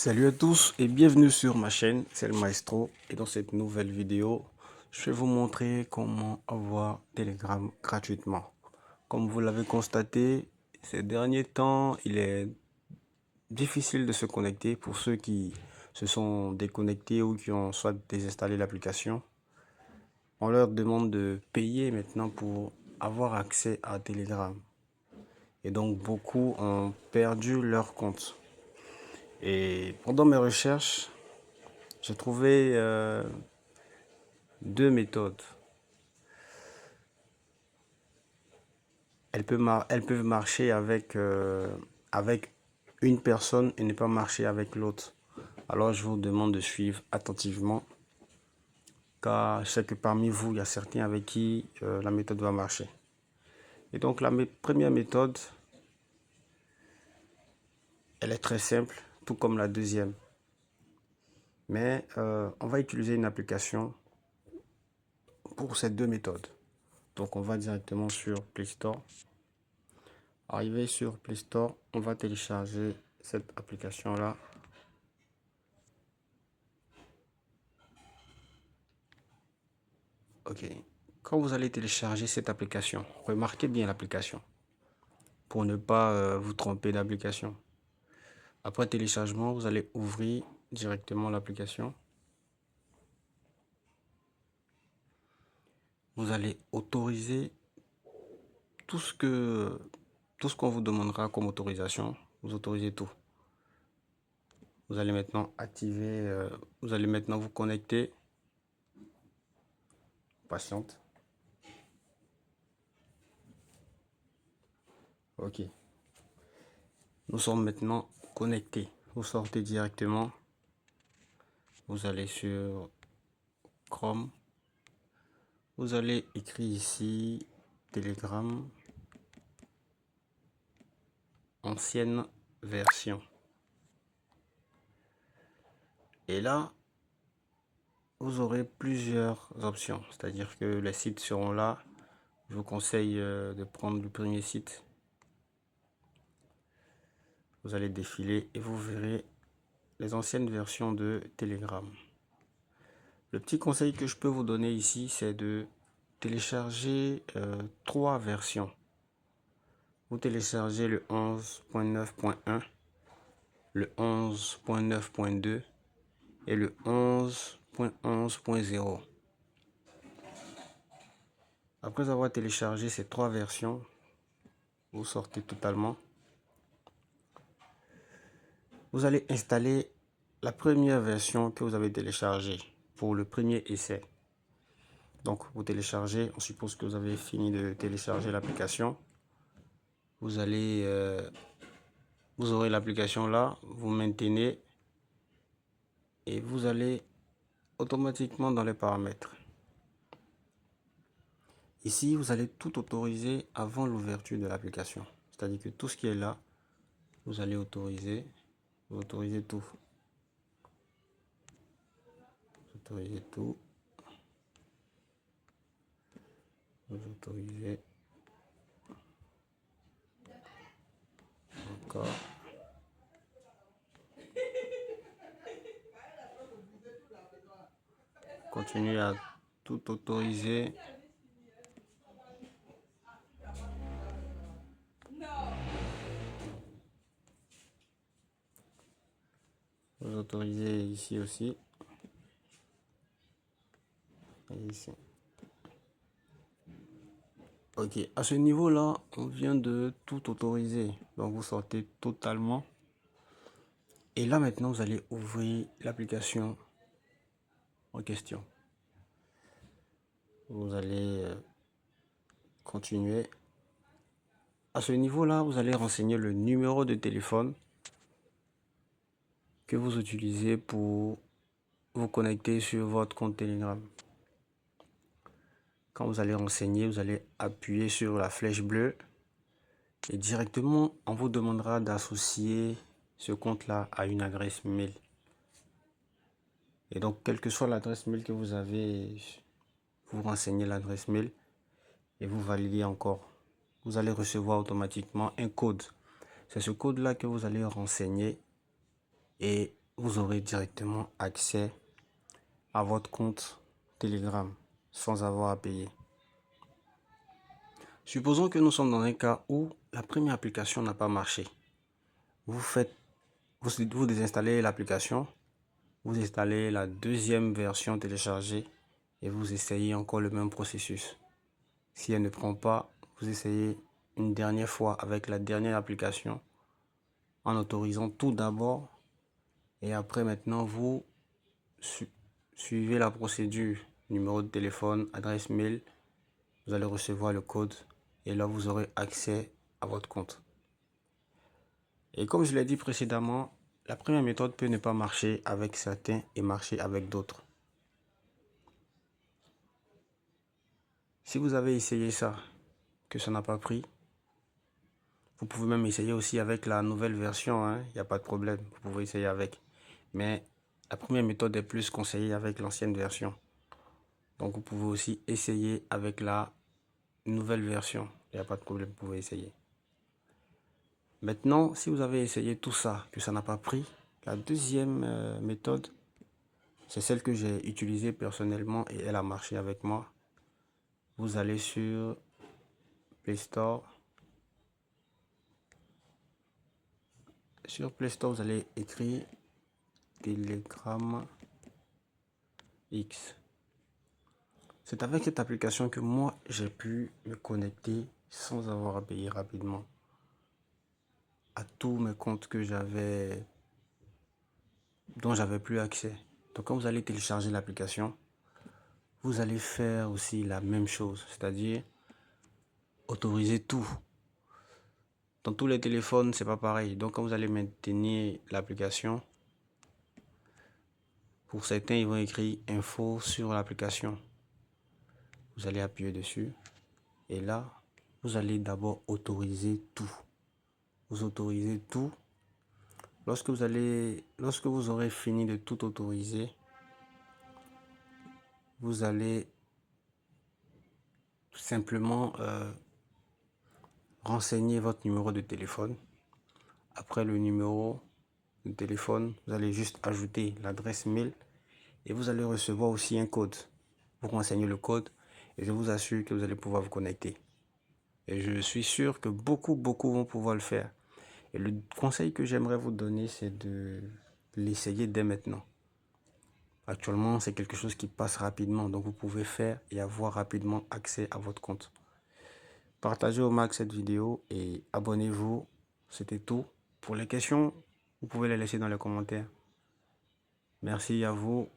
Salut à tous et bienvenue sur ma chaîne, c'est le Maestro. Et dans cette nouvelle vidéo, je vais vous montrer comment avoir Telegram gratuitement. Comme vous l'avez constaté, ces derniers temps, il est difficile de se connecter pour ceux qui se sont déconnectés ou qui ont soit désinstallé l'application. On leur demande de payer maintenant pour avoir accès à Telegram. Et donc beaucoup ont perdu leur compte. Et pendant mes recherches, j'ai trouvé deux méthodes. Elles peuvent marcher avec une personne et ne pas marcher avec l'autre. Alors je vous demande de suivre attentivement, car je sais que parmi vous, il y a certains avec qui la méthode va marcher. Et donc la première méthode, elle est très simple, tout comme la deuxième. Mais on va utiliser une application pour ces deux méthodes. Donc on va directement sur Play Store. Arrivé sur Play Store, on va télécharger cette application-là. Ok. Quand vous allez télécharger cette application, remarquez bien l'application pour ne pas vous tromper d'application. Après téléchargement, vous allez ouvrir directement l'application. Vous allez autoriser tout ce qu'on vous demandera comme autorisation. Vous autorisez tout. Vous allez maintenant activer, vous allez maintenant vous connecter. Patiente. Ok. Nous sommes maintenant connectés. Vous sortez directement. Vous allez sur Chrome. Vous allez écrire ici Telegram ancienne version. Et là, vous aurez plusieurs options. C'est-à-dire que les sites seront là. Je vous conseille de prendre le premier site. Vous allez défiler et vous verrez les anciennes versions de Telegram. Le petit conseil que je peux vous donner ici, c'est de télécharger trois versions. Vous téléchargez le 11.9.1, le 11.9.2 et le 11.11.0. Après avoir téléchargé ces trois versions, vous sortez totalement. Vous allez installer la première version que vous avez téléchargée pour le premier essai. Donc vous téléchargez, on suppose que vous avez fini de télécharger l'application. Vous aurez l'application là, vous maintenez et vous allez automatiquement dans les paramètres. Ici, vous allez tout autoriser avant l'ouverture de l'application. C'est-à-dire que tout ce qui est là, vous allez autoriser. Vous autorisez tout. Vous autorisez tout. Vous autorisez. Encore. Continuez à tout autoriser. Vous autorisez ici aussi. Et ici. Ok, à ce niveau-là, on vient de tout autoriser. Donc vous sortez totalement. Et là maintenant, vous allez ouvrir l'application en question. Vous allez continuer. À ce niveau-là, vous allez renseigner le numéro de téléphone que vous utilisez pour vous connecter sur votre compte Telegram. Quand vous allez renseigner, vous allez appuyer sur la flèche bleue et directement, on vous demandera d'associer ce compte-là à une adresse mail. Et donc, quelle que soit l'adresse mail que vous avez, vous renseignez l'adresse mail et vous validez encore. Vous allez recevoir automatiquement un code. C'est ce code-là que vous allez renseigner et vous aurez directement accès à votre compte Telegram sans avoir à payer. Supposons que nous sommes dans un cas où la première application n'a pas marché. Vous désinstallez l'application, vous installez la deuxième version téléchargée et vous essayez encore le même processus. Si elle ne prend pas, vous essayez une dernière fois avec la dernière application en autorisant tout d'abord et après maintenant vous suivez la procédure, numéro de téléphone, adresse mail, vous allez recevoir le code et là vous aurez accès à votre compte. Et comme je l'ai dit précédemment, la première méthode peut ne pas marcher avec certains et marcher avec d'autres. Si vous avez essayé ça, que ça n'a pas pris, vous pouvez même essayer aussi avec la nouvelle version, hein, il n'y a pas de problème, vous pouvez essayer avec. Mais la première méthode est plus conseillée avec l'ancienne version. Donc vous pouvez aussi essayer avec la nouvelle version, il n'y a pas de problème, vous pouvez essayer. Maintenant, si vous avez essayé tout ça, que ça n'a pas pris, la deuxième méthode, c'est celle que j'ai utilisée personnellement et elle a marché avec moi. Vous allez sur Play Store. Sur Play Store, vous allez écrire Telegram X. C'est avec cette application que moi, j'ai pu me connecter sans avoir à payer rapidement à tous mes comptes dont j'avais plus accès. Donc quand vous allez télécharger l'application, vous allez faire aussi la même chose, c'est-à-dire autoriser tout. Dans tous les téléphones, c'est pas pareil. Donc quand vous allez maintenir l'application, pour certains, ils vont écrire info sur l'application. Vous allez appuyer dessus et là, vous allez d'abord autoriser tout. Vous autorisez tout. Lorsque vous aurez fini de tout autoriser, vous allez simplement renseigner votre numéro de téléphone. Après le numéro de téléphone, vous allez juste ajouter l'adresse mail et vous allez recevoir aussi un code. Vous renseignez le code et je vous assure que vous allez pouvoir vous connecter. Et je suis sûr que beaucoup vont pouvoir le faire. Et le conseil que j'aimerais vous donner, c'est de l'essayer dès maintenant. Actuellement, c'est quelque chose qui passe rapidement, donc vous pouvez faire et avoir rapidement accès à votre compte. Partagez au max cette vidéo et abonnez-vous. C'était tout. Pour les questions, vous pouvez les laisser dans les commentaires. Merci à vous.